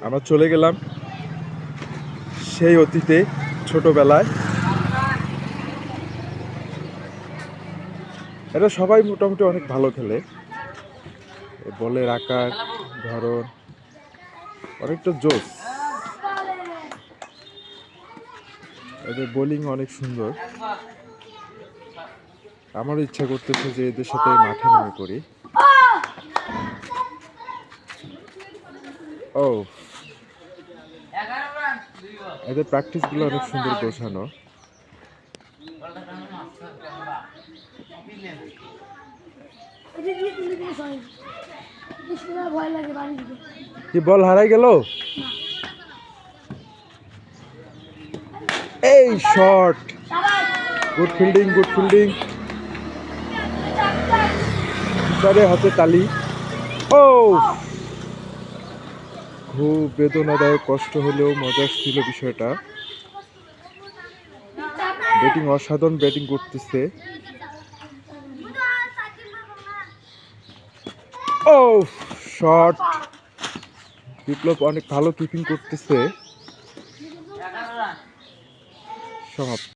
আমরা চলে গেলাম সেই অতীতে, ছোটবেলায়। এরা সবাই মোটামুটি অনেক ভালো খেলে, বলের আকার, ধরন অনেকটা জোস। এদের বোলিং অনেক সুন্দর। আমারও ইচ্ছা করতেছে যে এদের সাথে মাঠে নেমে পড়ি। ও, এদের প্র্যাকটিসগুলো অনেক সুন্দর গোছানো। কি বল হারাই গেল? এই shot, good fielding, good fielding. হাতে তালি। ও, খুব বেদনাদায়ক, কষ্ট হলেও মজার ছিল বিষয়টা। ব্যাটিং অসাধারণ ব্যাটিং করতেছে। ও, শট। বিপ্লব অনেক ভালো কিপিং করতেছে। সমাপ্ত।